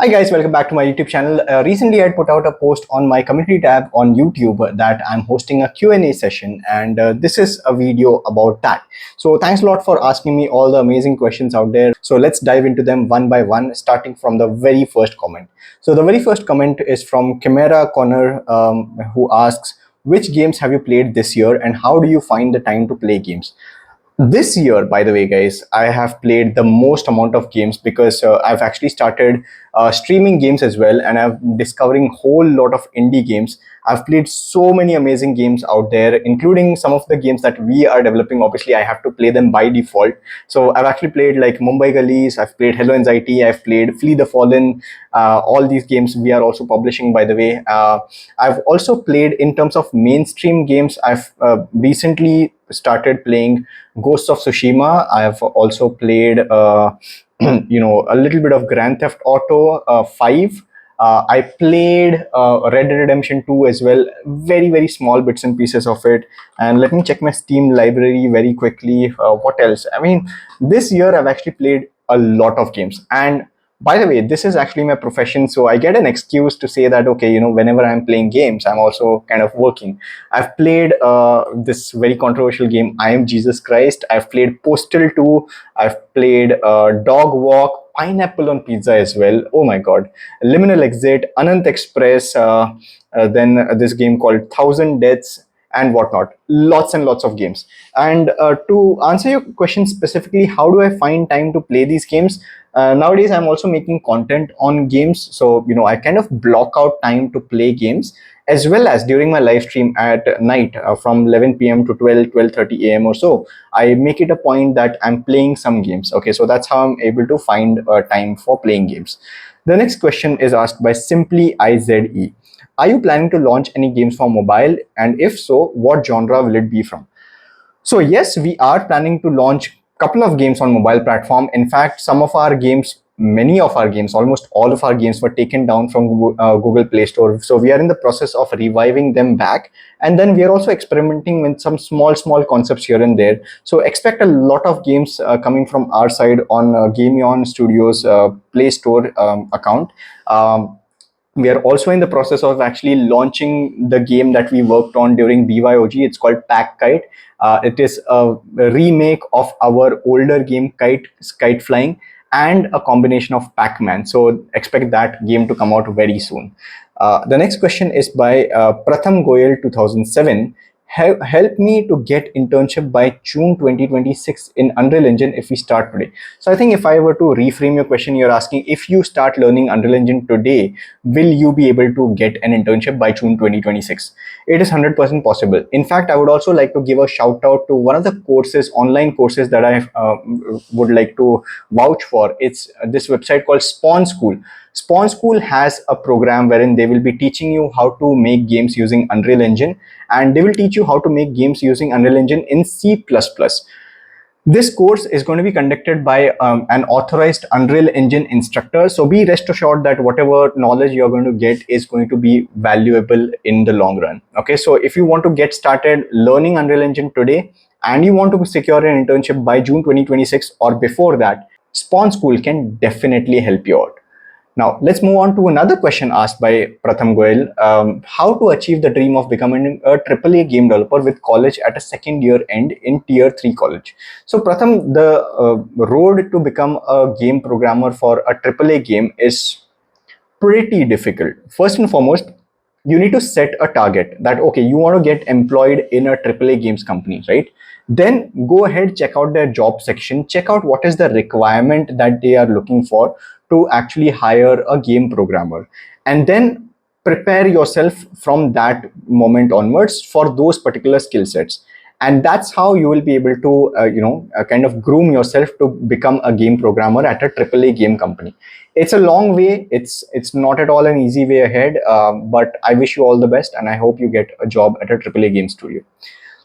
Hi guys, welcome back to my YouTube channel. Recently I had put out a post on my community tab on YouTube that I'm hosting a Q&A session, and this is a video about that. So thanks a lot for asking me all the amazing questions out there. So let's dive into them one by one, starting from the very first comment. So the very first comment is from Chimera Connor, who asks, which games have you played this year and how do you find the time to play games? This year, by the way, guys, I have played the most amount of games because I've actually started streaming games as well, and I'm discovering whole lot of indie games. I've played so many amazing games out there, including some of the games that we are developing. Obviously, I have to play them by default. So I've actually played like Mumbai Gullies, I've played Hello Anxiety, I've played Flee the Fallen. All these games we are also publishing, by the way. I've also played, in terms of mainstream games, I've recently started playing Ghosts of Tsushima. I have also played, a little bit of Grand Theft Auto 5. I played Red Dead Redemption 2 as well. Very, very small bits and pieces of it. And let me check my Steam library very quickly. What else? I mean, this year I've actually played a lot of games. And by the way, this is actually my profession, so I get an excuse to say that, okay, whenever I'm playing games, I'm also kind of working. I've played this very controversial game, I Am Jesus Christ. I've played Postal 2. I've played Dog Walk, Pineapple on Pizza as well. Oh my god. Liminal Exit, Anant Express, then this game called Thousand Deaths, and whatnot. Lots and lots of games. And to answer your question specifically, how do I find time to play these games? Nowadays I'm also making content on games, so I kind of block out time to play games, as well as during my live stream at night from 11 p.m. to 12:30 a.m. or so. I make it a point that I'm playing some games. Okay, so that's how I'm able to find time for playing games. The next question is asked by Simply IZE. Are you planning to launch any games for mobile, and if so, what genre will it be from? So yes, we are planning to launch a couple of games on mobile platform. In fact, some of our games, many of our games, almost all of our games were taken down from Google Play Store. So we are in the process of reviving them back. And then we are also experimenting with some small concepts here and there. So expect a lot of games coming from our side on Gameon Studios Play Store account. We are also in the process of actually launching the game that we worked on during BYOG. It's called Pack Kite. It is a remake of our older game Kite Flying, and a combination of Pac-Man. So expect that game to come out very soon. The next question is by Pratham Goyal 2007. Help me to get internship by June 2026 in Unreal Engine if we start today. So I think if I were to reframe your question, you're asking, if you start learning Unreal Engine today, will you be able to get an internship by June 2026? It is 100% possible. In fact, I would also like to give a shout out to one of the courses, online courses, that I would like to vouch for. It's this website called Spawn School. Spawn School has a program wherein they will be teaching you how to make games using Unreal Engine, and they will teach you how to make games using Unreal Engine in C++. This course is going to be conducted by an authorized Unreal Engine instructor. So be rest assured that whatever knowledge you're going to get is going to be valuable in the long run. Okay, so if you want to get started learning Unreal Engine today and you want to secure an internship by June 2026 or before that, Spawn School can definitely help you out. Now, let's move on to another question asked by Pratham Goyal. How to achieve the dream of becoming a AAA game developer with college at a second year end in Tier 3 college? So, Pratham, the road to become a game programmer for a AAA game is pretty difficult. First and foremost, you need to set a target that, okay, you want to get employed in a AAA games company, right? Then go ahead, check out their job section, check out what is the requirement that they are looking for to actually hire a game programmer, and then prepare yourself from that moment onwards for those particular skill sets. And that's how you will be able to kind of groom yourself to become a game programmer at a AAA game company. It's a long way. It's not at all an easy way ahead, but I wish you all the best, and I hope you get a job at a AAA game studio.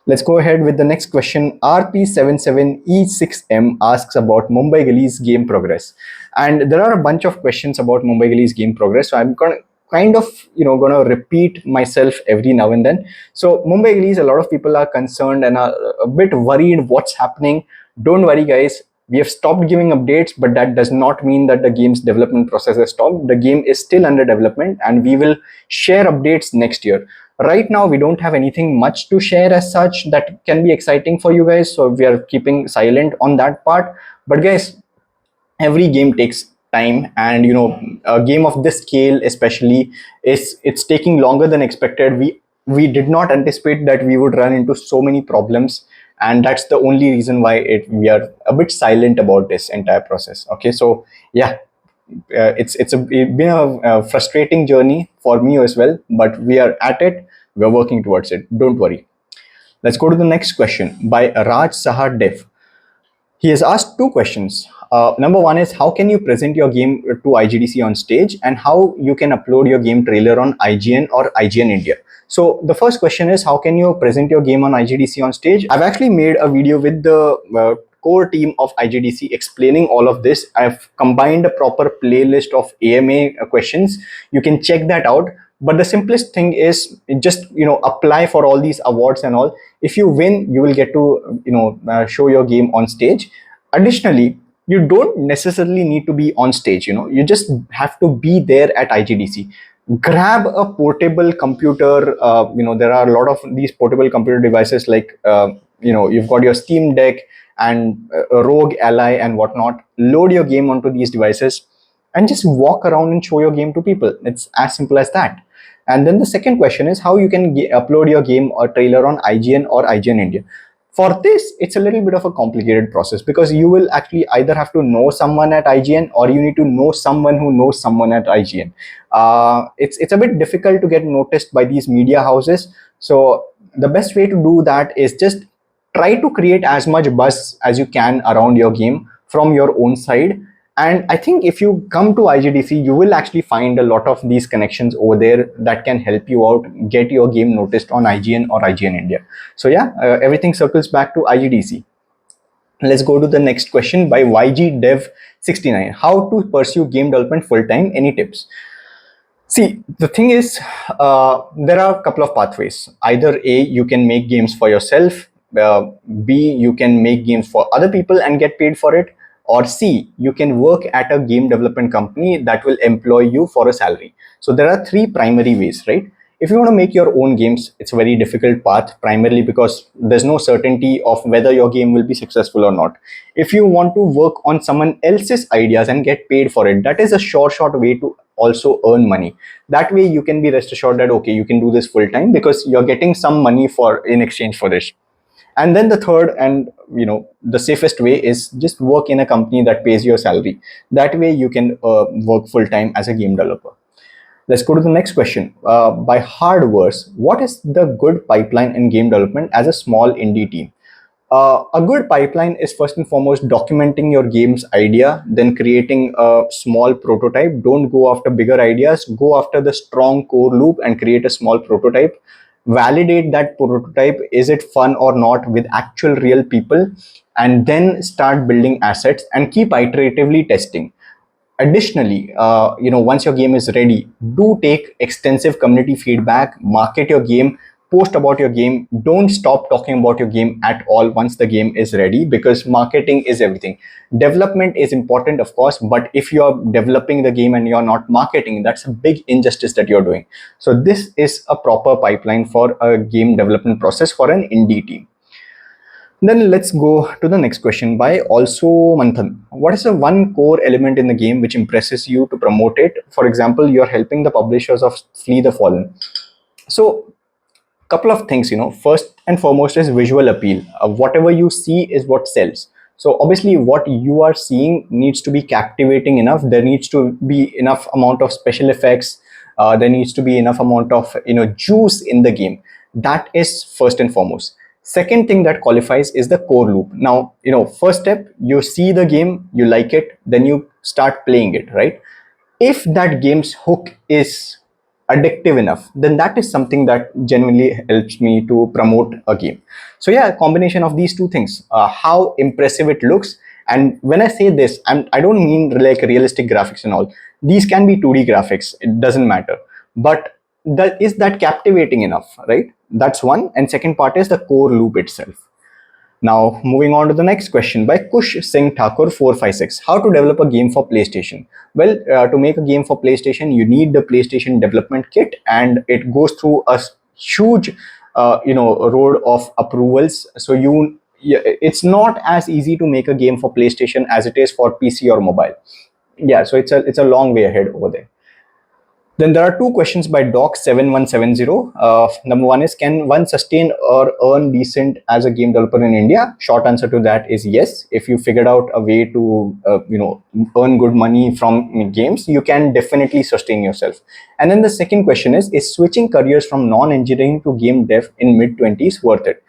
Let's go ahead with the next question. RP77E6M asks about Mumbai Gullies game progress. And there are a bunch of questions about Mumbai Gullies game progress. So I'm going to kind of, going to repeat myself every now and then. So Mumbai Gullies, a lot of people are concerned and are a bit worried what's happening. Don't worry, guys. We have stopped giving updates, but that does not mean that the game's development process has stopped. The game is still under development, and we will share updates next year. Right now, we don't have anything much to share as such that can be exciting for you guys, so we are keeping silent on that part. But guys, every game takes time, and a game of this scale especially, it's taking longer than expected. We did not anticipate that we would run into so many problems, and that's the only reason why we are a bit silent about this entire process. Okay, so yeah, it's been a frustrating journey for me as well, but we are at it. We're working towards it, don't worry. Let's go to the next question by Raj Sahar Dev. He has asked two questions. Number one is, how can you present your game to IGDC on stage, and how you can upload your game trailer on IGN or IGN India. So the first question is, how can you present your game on IGDC on stage? I've actually made a video with the core team of IGDC explaining all of this. I've combined a proper playlist of AMA questions. You can check that out. But the simplest thing is just apply for all these awards and all. If you win, you will get to show your game on stage. Additionally, you don't necessarily need to be on stage. You just have to be there at IGDC. Grab a portable computer. There are a lot of these portable computer devices, like you've got your Steam Deck and a Rogue Ally and whatnot. Load your game onto these devices and just walk around and show your game to people. It's as simple as that. And then the second question is, how you can upload your game or trailer on IGN or IGN India. For this, it's a little bit of a complicated process, because you will actually either have to know someone at IGN, or you need to know someone who knows someone at IGN. It's a bit difficult to get noticed by these media houses. So the best way to do that is just try to create as much buzz as you can around your game from your own side. And I think if you come to IGDC, you will actually find a lot of these connections over there that can help you out, get your game noticed on IGN or IGN India. So yeah, everything circles back to IGDC. Let's go to the next question by YGDev69. How to pursue game development full-time? Any tips? See, the thing is, there are a couple of pathways. Either A, you can make games for yourself. B, you can make games for other people and get paid for it. Or C, you can work at a game development company that will employ you for a salary. So there are three primary ways, right? If you want to make your own games, it's a very difficult path, primarily because there's no certainty of whether your game will be successful or not. If you want to work on someone else's ideas and get paid for it, that is a short way to also earn money. That way you can be rest assured that, okay, you can do this full time because you're getting some money in exchange for this. And then the third and the safest way is just work in a company that pays your salary. That way you can work full time as a game developer. Let's go to the next question by Hardverse. What is the good pipeline in game development as a small indie team? A good pipeline is first and foremost documenting your game's idea, then creating a small prototype. Don't go after bigger ideas. Go after the strong core loop and create a small prototype. Validate that prototype. Is it fun or not with actual real people? And then start building assets and keep iteratively testing. Additionally, once your game is ready, do take extensive community feedback, market your game, post about your game. Don't stop talking about your game at all once the game is ready, because marketing is everything. Development is important, of course, but if you're developing the game and you're not marketing, that's a big injustice that you're doing. So this is a proper pipeline for a game development process for an indie team. Then let's go to the next question by also Manthan. What is the one core element in the game which impresses you to promote it? For example, you're helping the publishers of Flee the Fallen. So couple of things, first and foremost is visual appeal. Whatever you see is what sells. So obviously what you are seeing needs to be captivating enough. There needs to be enough amount of special effects. There needs to be enough amount of juice in the game. That is first and foremost. Second thing that qualifies is the core loop. Now, first step, you see the game, you like it, then you start playing it, right? If that game's hook is addictive enough, then that is something that genuinely helps me to promote a game. So yeah, a combination of these two things, how impressive it looks. And when I say this, I don't mean like realistic graphics and all. These can be 2D graphics, it doesn't matter. But is that captivating enough, right? That's one. And second part is the core loop itself. Now, moving on to the next question by Kush Singh Thakur 456. How to develop a game for PlayStation? Well, to make a game for PlayStation, you need the PlayStation development kit, and it goes through a huge, road of approvals. So it's not as easy to make a game for PlayStation as it is for PC or mobile. Yeah, so it's a long way ahead over there. Then there are two questions by Doc7170. Number one is, can one sustain or earn decent as a game developer in India? Short answer to that is yes. If you figured out a way to, earn good money from games, you can definitely sustain yourself. And then the second question is switching careers from non-engineering to game dev in mid-20s worth it?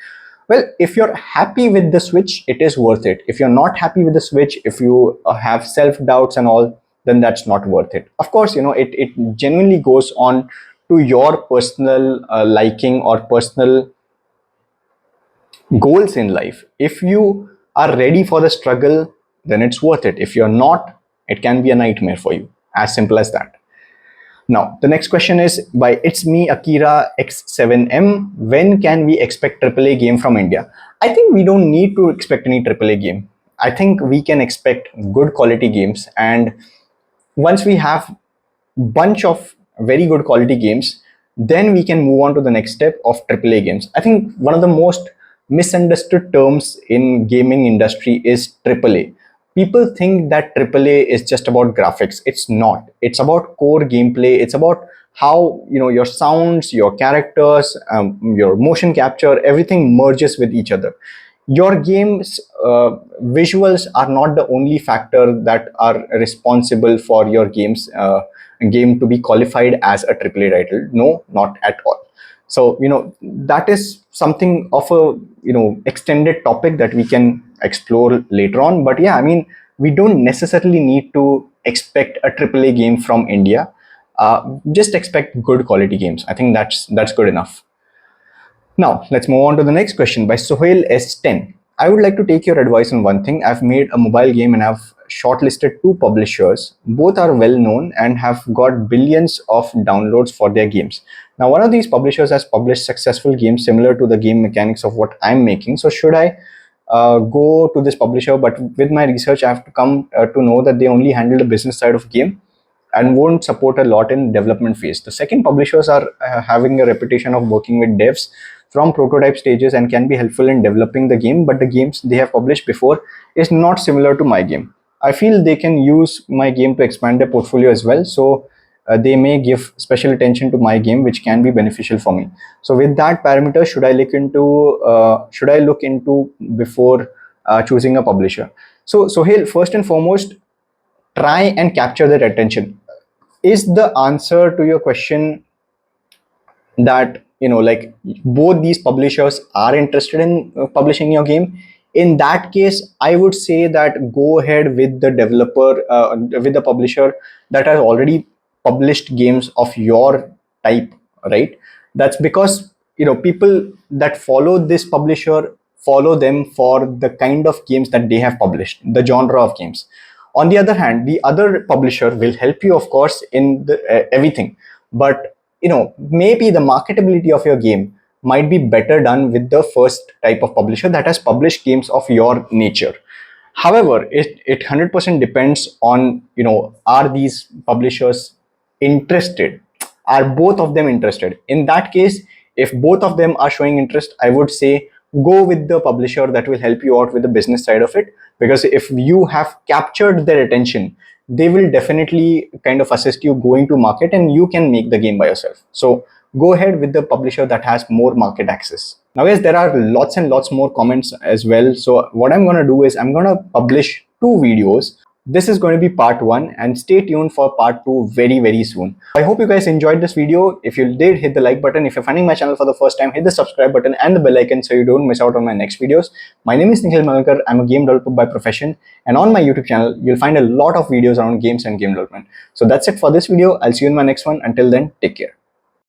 Well, if you're happy with the switch, it is worth it. If you're not happy with the switch, if you have self-doubts and all, then that's not worth it. Of course, it genuinely goes on to your personal liking or personal goals in life. If you are ready for the struggle, then it's worth it. If you're not, it can be a nightmare for you. As simple as that. Now, the next question is by It's Me Akira X7M. When can we expect AAA game from India? I think we don't need to expect any AAA game. I think we can expect good quality games, and once we have bunch of very good quality games, then we can move on to the next step of AAA games. I think one of the most misunderstood terms in gaming industry is AAA. People think that AAA is just about graphics. It's not. It's about core gameplay. It's about how your sounds, your characters, your motion capture, everything merges with each other. Your game's visuals are not the only factor that are responsible for your game to be qualified as a AAA title. No, not at all. So that is something of a extended topic that we can explore later on. But yeah, I mean, we don't necessarily need to expect a AAA game from India. Just expect good quality games. I think that's good enough. Now, let's move on to the next question by Sohail S10. I would like to take your advice on one thing. I've made a mobile game and I've shortlisted two publishers. Both are well known and have got billions of downloads for their games. Now, one of these publishers has published successful games similar to the game mechanics of what I'm making. So, should I go to this publisher? But with my research, I have to come to know that they only handle the business side of game and won't support a lot in development phase. The second publishers are having a reputation of working with devs from prototype stages and can be helpful in developing the game, but the games they have published before is not similar to my game. I feel they can use my game to expand their portfolio as well, so they may give special attention to my game, which can be beneficial for me. So with that parameter, should I look into before choosing a publisher? So Sohail, first and foremost, try and capture their attention. Is the answer to your question that like both these publishers are interested in publishing your game? In that case, I would say that go ahead with the developer, with the publisher that has already published games of your type, right? That's because people that follow this publisher follow them for the kind of games that they have published, the genre of games. On the other hand, the other publisher will help you, of course, in everything, but maybe the marketability of your game might be better done with the first type of publisher that has published games of your nature. However, it 100% depends on, are these publishers interested? Are both of them interested? In that case, if both of them are showing interest, I would say go with the publisher that will help you out with the business side of it, because if you have captured their attention, they will definitely kind of assist you going to market and you can make the game by yourself. So go ahead with the publisher that has more market access. Now guys, there are lots and lots more comments as well. So what I'm going to do is I'm going to publish two videos. This is going to be part 1, and stay tuned for part 2 very, very soon. I hope you guys enjoyed this video. If you did, hit the like button. If you're finding my channel for the first time, hit the subscribe button and the bell icon so you don't miss out on my next videos. My name is Nikhil Malankar. I'm a game developer by profession, and on my YouTube channel, you'll find a lot of videos around games and game development. So that's it for this video. I'll see you in my next one. Until then, take care.